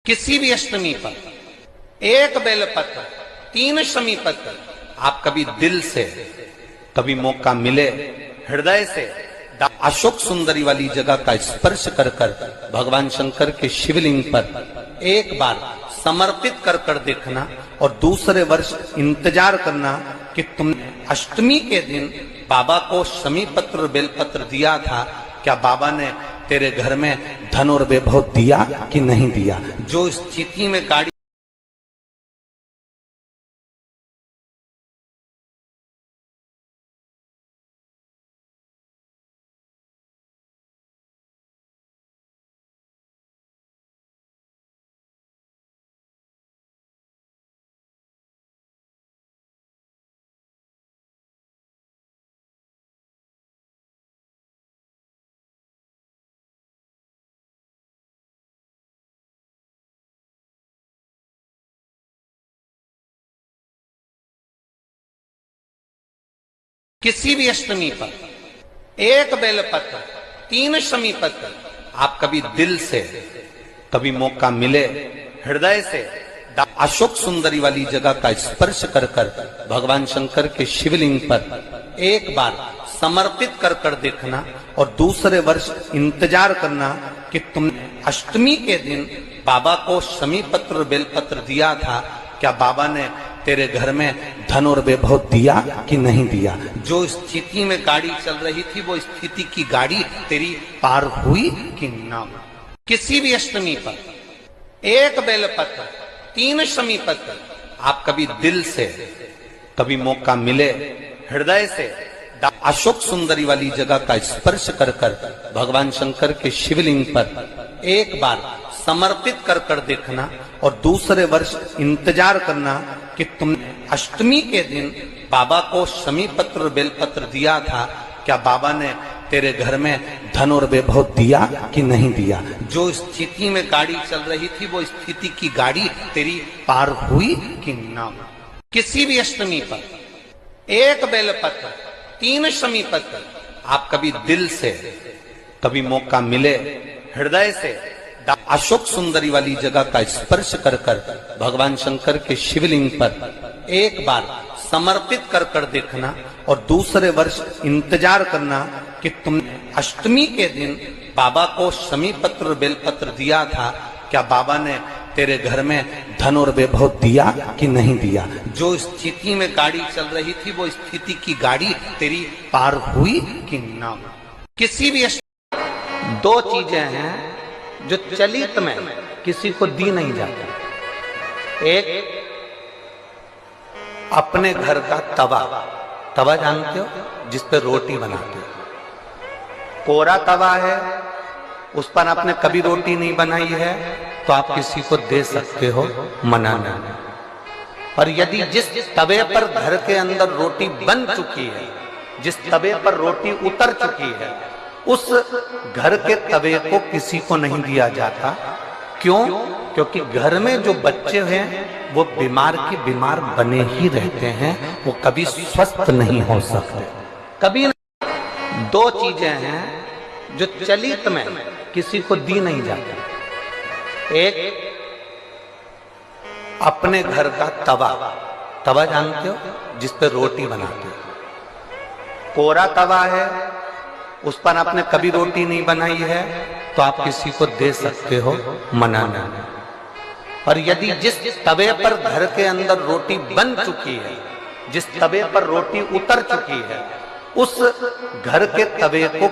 किसी भी अष्टमी पर एक बेलपत्र 3 शमी पत्र आप कभी दिल से, कभी मौका मिले हृदय से अशोक सुंदरी वाली जगह का स्पर्श कर कर भगवान शंकर के शिवलिंग पर एक बार समर्पित कर कर देखना और दूसरे वर्ष इंतजार करना कि तुमने अष्टमी के दिन बाबा को शमी पत्र बेलपत्र दिया था, क्या बाबा ने तेरे घर में धन और वैभव दिया कि नहीं दिया। जो स्थिति में गाड़ी किसी भी अष्टमी पर एक बेलपत्र 3 शमी पत्र आप कभी दिल से, कभी मौका मिले हृदय से अशोक सुंदरी वाली जगह का स्पर्श कर कर भगवान शंकर के शिवलिंग पर एक बार समर्पित कर कर देखना और दूसरे वर्ष इंतजार करना कि तुमने अष्टमी के दिन बाबा को शमी पत्र बेलपत्र दिया था, क्या बाबा ने तेरे घर में धन और वैभव दिया कि नहीं दिया। जो स्थिति में गाड़ी चल रही थी वो स्थिति की गाड़ी तेरी पार हुई कि ना। किसी भी अष्टमी पर एक बेलपत्र 3 शमी पत्र आप कभी दिल से, कभी मौका मिले हृदय से अशोक सुंदरी वाली जगह का स्पर्श कर कर भगवान शंकर के शिवलिंग पर एक बार समर्पित कर कर देखना और दूसरे वर्ष इंतजार करना कि तुमने अष्टमी के दिन बाबा को शमी पत्र बेलपत्र दिया था, क्या बाबा ने तेरे घर में धन और वैभव दिया कि नहीं दिया। जो स्थिति में गाड़ी चल रही थी वो स्थिति की गाड़ी तेरी पार हुई कि ना। किसी भी अष्टमी पर एक बेलपत्र 3 शमी पत्र आप कभी दिल से, कभी मौका मिले हृदय से अशोक सुंदरी वाली जगह का स्पर्श कर कर भगवान शंकर के शिवलिंग पर एक बार समर्पित कर कर देखना और दूसरे वर्ष इंतजार करना कि तुमने अष्टमी के दिन बाबा को शमी पत्र बेलपत्र दिया था, क्या बाबा ने तेरे घर में धन और वैभव दिया कि नहीं दिया। जो स्थिति में गाड़ी चल रही थी वो स्थिति की गाड़ी तेरी पार हुई कि ना। किसी भी 2 चीजें हैं जो चलित में किसी को दी नहीं जाती। एक अपने घर का तवा, तवा जानते हो जिस पे रोटी बनाते हो। कोरा तवा है, उस पर आपने कभी रोटी नहीं बनाई है तो आप किसी को दे सकते हो, मना नहीं। और यदि जिस तवे पर घर के अंदर रोटी बन चुकी है, जिस तवे पर रोटी उतर चुकी है, उस घर के तवे को किसी को नहीं दिया जाता। क्यों? क्योंकि घर में जो बच्चे हैं वो बीमार के बीमार बने ही रहते हैं, वो कभी स्वस्थ नहीं हो सकते, कभी नहीं। 2 चीजें हैं जो चलित में किसी को दी नहीं जाती। एक अपने घर का तवा, तवा जानते हो जिस पे रोटी बनाते हो। कोरा तवा है, उस पर आपने कभी रोटी नहीं बनाई है तो आप किसी को दे सकते हो, मना नहीं। और यदि जिस तवे पर घर के अंदर रोटी बन चुकी है, जिस तवे पर रोटी उतर चुकी है, उस घर के तवे को